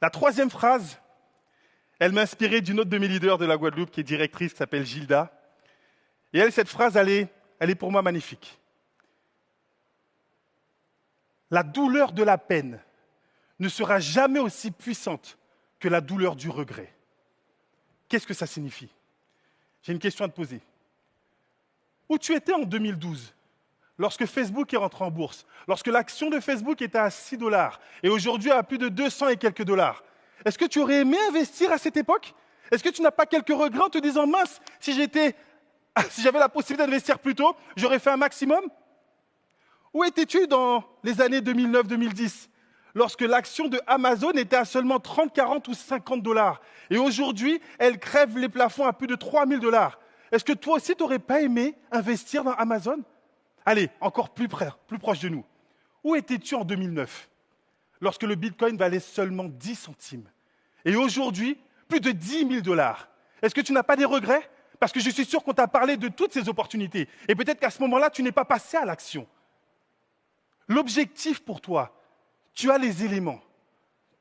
La troisième phrase, elle m'a inspiré d'une autre de mes leaders de la Guadeloupe, qui est directrice, qui s'appelle Gilda. Et elle, cette phrase, elle est pour moi magnifique. La douleur de la peine ne sera jamais aussi puissante que la douleur du regret. Qu'est-ce que ça signifie? J'ai une question à te poser. Où tu étais en 2012, lorsque Facebook est rentré en bourse, lorsque l'action de Facebook était à 6 dollars et aujourd'hui à plus de 200 et quelques dollars? Est-ce que tu aurais aimé investir à cette époque? Est-ce que tu n'as pas quelques regrets en te disant, mince, si j'avais la possibilité d'investir plus tôt, j'aurais fait un maximum? Où étais-tu dans les années 2009-2010, lorsque l'action de Amazon était à seulement 30, 40 ou 50 dollars et aujourd'hui, elle crève les plafonds à plus de 3000 dollars? Est-ce que toi aussi, tu n'aurais pas aimé investir dans Amazon? Allez, encore plus proche de nous. Où étais-tu en 2009, lorsque le Bitcoin valait seulement 10 centimes? Et aujourd'hui, plus de 10 000 dollars. Est-ce que tu n'as pas des regrets? Parce que je suis sûr qu'on t'a parlé de toutes ces opportunités. Et peut-être qu'à ce moment-là, tu n'es pas passé à l'action. L'objectif pour toi, tu as les éléments.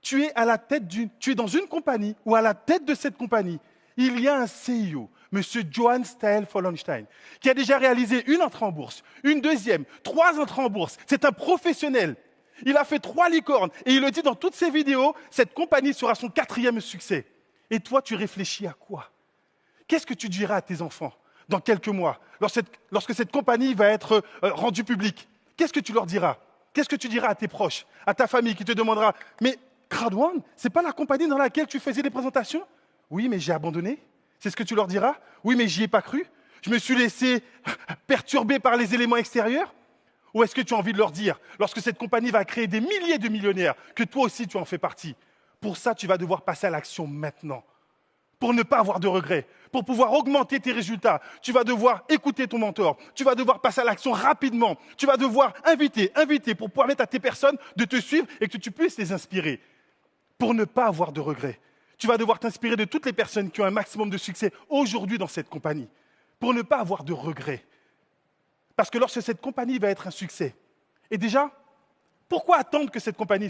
Tu es dans une compagnie ou à la tête de cette compagnie, il y a un CEO, M. Johann Stael Follenstein, qui a déjà réalisé une entrée en bourse, une deuxième, 3 entrées en bourse. C'est un professionnel. Il a fait 3 licornes et il le dit dans toutes ses vidéos, cette compagnie sera son 4e succès. Et toi, tu réfléchis à quoi? Qu'est-ce que tu diras à tes enfants dans quelques mois, lorsque cette compagnie va être rendue publique? Qu'est-ce que tu leur diras? Qu'est-ce que tu diras à tes proches, à ta famille qui te demandera, mais Crowd1, ce n'est pas la compagnie dans laquelle tu faisais des présentations? Oui, mais j'ai abandonné. C'est ce que tu leur diras? Oui, mais j'y ai pas cru. Je me suis laissé perturber par les éléments extérieurs. Ou est-ce que tu as envie de leur dire, lorsque cette compagnie va créer des milliers de millionnaires, que toi aussi tu en fais partie? Pour ça, tu vas devoir passer à l'action maintenant. Pour ne pas avoir de regrets, pour pouvoir augmenter tes résultats, tu vas devoir écouter ton mentor, tu vas devoir passer à l'action rapidement, tu vas devoir inviter pour permettre à tes personnes de te suivre et que tu puisses les inspirer. Pour ne pas avoir de regrets, tu vas devoir t'inspirer de toutes les personnes qui ont un maximum de succès aujourd'hui dans cette compagnie, pour ne pas avoir de regrets. Parce que lorsque cette compagnie va être un succès, et déjà, pourquoi attendre que cette compagnie